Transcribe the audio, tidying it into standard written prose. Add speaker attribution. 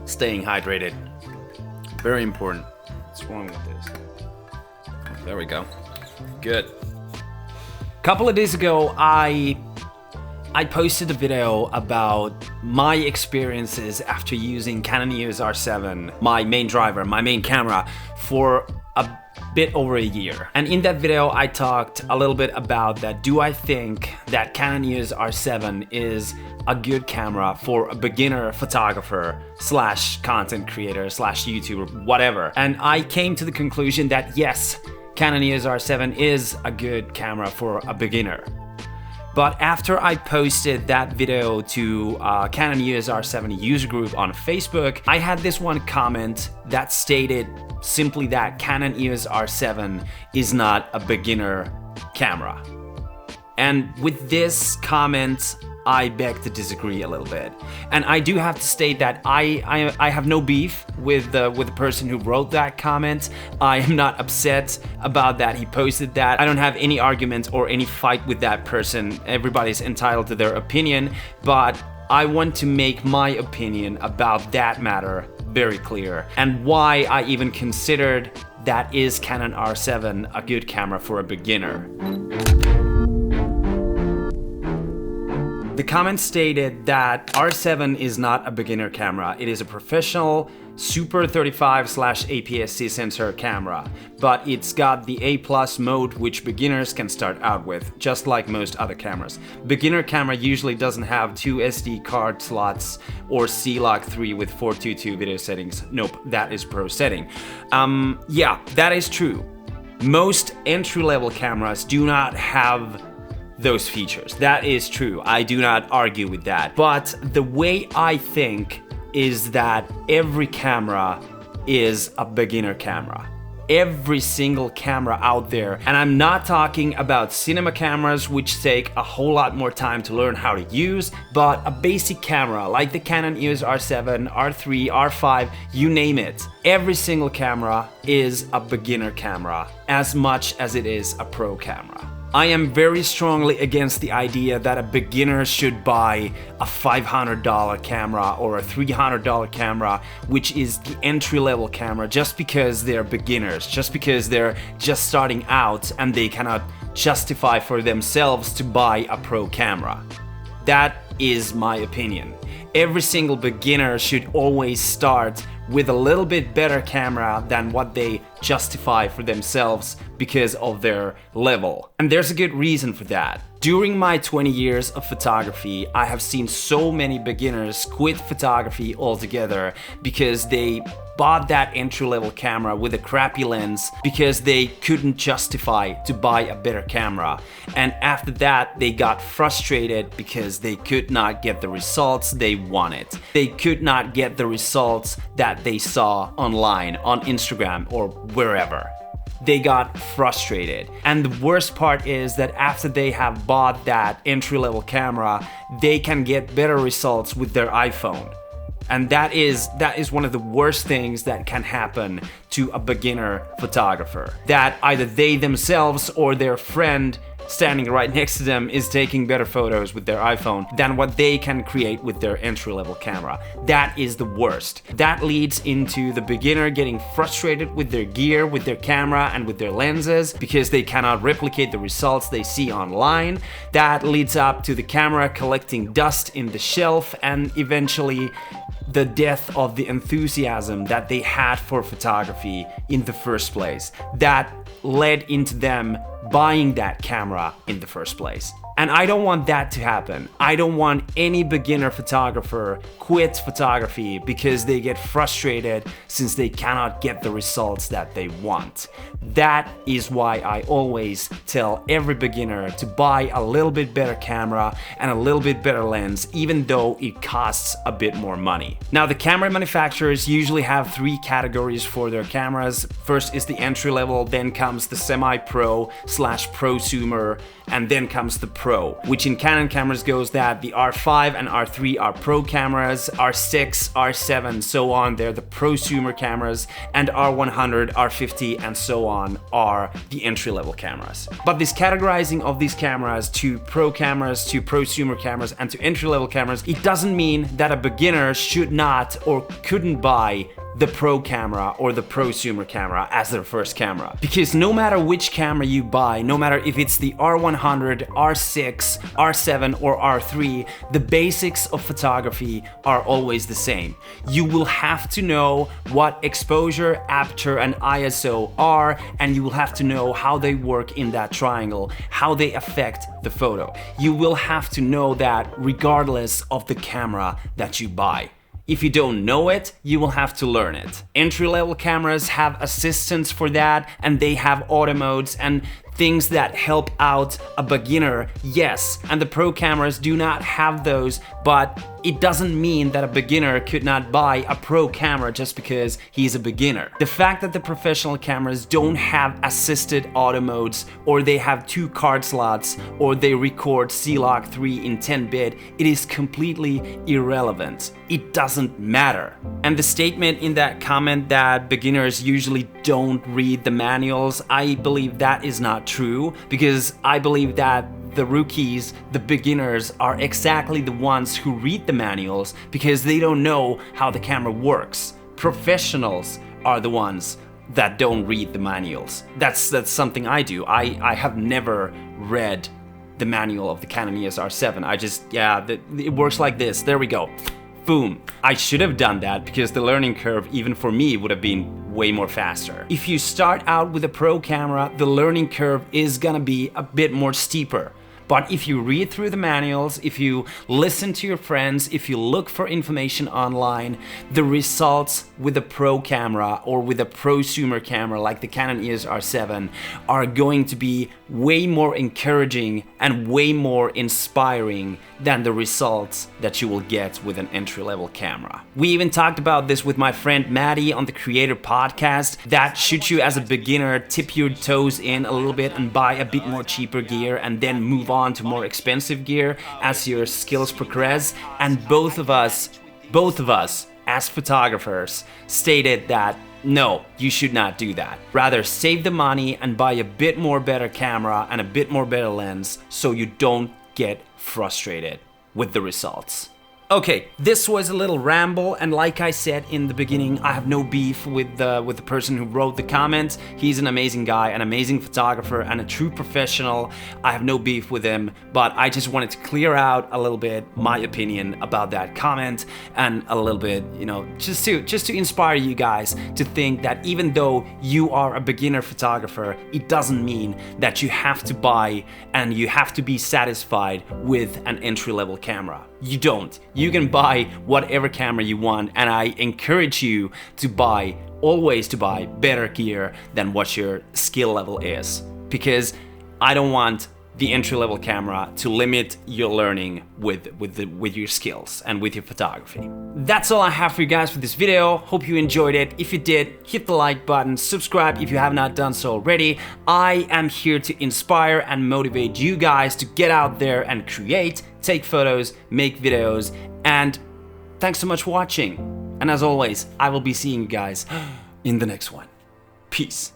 Speaker 1: Staying hydrated. Very important. What's wrong with this? There we go. Good. A couple of days ago, I posted a video about my experiences after using Canon EOS R7, my main driver, my main camera, for a bit over a year. And in that video, I talked a little bit about that. Do I think that Canon EOS R7 is a good camera for a beginner photographer slash content creator slash YouTuber, whatever? And I came to the conclusion that yes, Canon EOS R7 is a good camera for a beginner. But after I posted that video to Canon EOS R7 user group on Facebook, I had this one comment that stated simply that Canon EOS R7 is not a beginner camera. And with this comment, I beg to disagree a little bit. And I do have to state that I have no beef with the person who wrote that comment. I am not upset about that he posted that. I don't have any argument or any fight with that person. Everybody's entitled to their opinion, but I want to make my opinion about that matter very clear, and why I even considered that is Canon R7 a good camera for a beginner. The comment stated that R7 is not a beginner camera. It is a professional Super 35/APS-C sensor camera, but it's got the A+ mode, which beginners can start out with, just like most other cameras. Beginner camera usually doesn't have 2 SD card slots or C-Log 3 with 422 video settings. Nope, that is Pro setting. Yeah, that is true. Most entry-level cameras do not have those features. That is true. I do not argue with that. But the way I think is that every camera is a beginner camera. Every single camera out there, and I'm not talking about cinema cameras, which take a whole lot more time to learn how to use, but a basic camera like the Canon EOS R7, R3, R5, you name it. Every single camera is a beginner camera as much as it is a pro camera. I am very strongly against the idea that a beginner should buy a $500 camera or a $300 camera, which is the entry-level camera, just because they're beginners, just because they're just starting out and they cannot justify for themselves to buy a pro camera. That is my opinion. Every single beginner should always start with a little bit better camera than what they justify for themselves because of their level. And there's a good reason for that. During my 20 years of photography, I have seen so many beginners quit photography altogether because they bought that entry-level camera with a crappy lens because they couldn't justify to buy a better camera. And after that, they got frustrated because they could not get the results they wanted. They could not get the results that they saw online, on Instagram or wherever. They got frustrated. And the worst part is that after they have bought that entry-level camera, they can get better results with their iPhone. And that is one of the worst things that can happen to a beginner photographer. That either they themselves or their friend standing right next to them is taking better photos with their iPhone than what they can create with their entry-level camera. That is the worst. That leads into the beginner getting frustrated with their gear, with their camera, and with their lenses because they cannot replicate the results they see online. That leads up to the camera collecting dust in the shelf, and eventually the death of the enthusiasm that they had for photography in the first place. That led into them buying that camera in the first place. And I don't want that to happen. I don't want any beginner photographer quit photography because they get frustrated since they cannot get the results that they want. That is why I always tell every beginner to buy a little bit better camera and a little bit better lens, even though it costs a bit more money. Now, the camera manufacturers usually have 3 categories for their cameras. First is the entry level, then comes the semi-pro / prosumer, and then comes the pro Pro, which in Canon cameras goes that the R5 and R3 are Pro cameras, R6, R7, so on, they're the prosumer cameras, and R100, R50, and so on are the entry-level cameras. But this categorizing of these cameras to Pro cameras, to prosumer cameras, and to entry-level cameras, it doesn't mean that a beginner should not or couldn't buy the Pro camera or the prosumer camera as their first camera. Because no matter which camera you buy, no matter if it's the R100, R6, R7 or R3, the basics of photography are always the same. You will have to know what exposure, aperture and ISO are, and you will have to know how they work in that triangle, how they affect the photo. You will have to know that regardless of the camera that you buy. If you don't know it, you will have to learn it. Entry-level cameras have assistants for that, and they have auto modes and things that help out a beginner, yes, and the Pro cameras do not have those, but it doesn't mean that a beginner could not buy a Pro camera just because he's a beginner. The fact that the professional cameras don't have assisted auto modes, or they have 2 card slots, or they record C-Log 3 in 10-bit, it is completely irrelevant. It doesn't matter. And the statement in that comment that beginners usually don't read the manuals, I believe that is not true, because I believe that the rookies, the beginners, are exactly the ones who read the manuals because they don't know how the camera works. Professionals are the ones that don't read the manuals. That's something I do. I have never read the manual of the Canon EOS R7. I just, it works like this. There we go. Boom. I should have done that because the learning curve, even for me, would have been way more faster. If you start out with a Pro camera, the learning curve is gonna be a bit more steeper. But if you read through the manuals, if you listen to your friends, if you look for information online, the results with a Pro camera or with a prosumer camera like the Canon EOS R7 are going to be way more encouraging and way more inspiring than the results that you will get with an entry-level camera. We even talked about this with my friend Maddie on the Creator Podcast, that should you as a beginner tip your toes in a little bit and buy a bit more cheaper gear and then move on to more expensive gear as your skills progress. And both of us as photographers stated that no, you should not do that. Rather save the money and buy a bit more better camera and a bit more better lens so you don't get frustrated with the results. Okay, this was a little ramble, and like I said in the beginning, I have no beef with the person who wrote the comment. He's an amazing guy, an amazing photographer, and a true professional. I have no beef with him, but I just wanted to clear out a little bit my opinion about that comment, and a little bit, you know, just to inspire you guys to think that even though you are a beginner photographer, it doesn't mean that you have to buy and you have to be satisfied with an entry-level camera. You don't. You can buy whatever camera you want, and I encourage you to always buy better gear than what your skill level is, because I don't want the entry-level camera to limit your learning with your skills and with your photography. That's all I have for you guys for this video. Hope you enjoyed it. If you did, hit the like button, subscribe if you have not done so already. I am here to inspire and motivate you guys to get out there and create, take photos, make videos, and thanks so much for watching. And as always, I will be seeing you guys in the next one. Peace.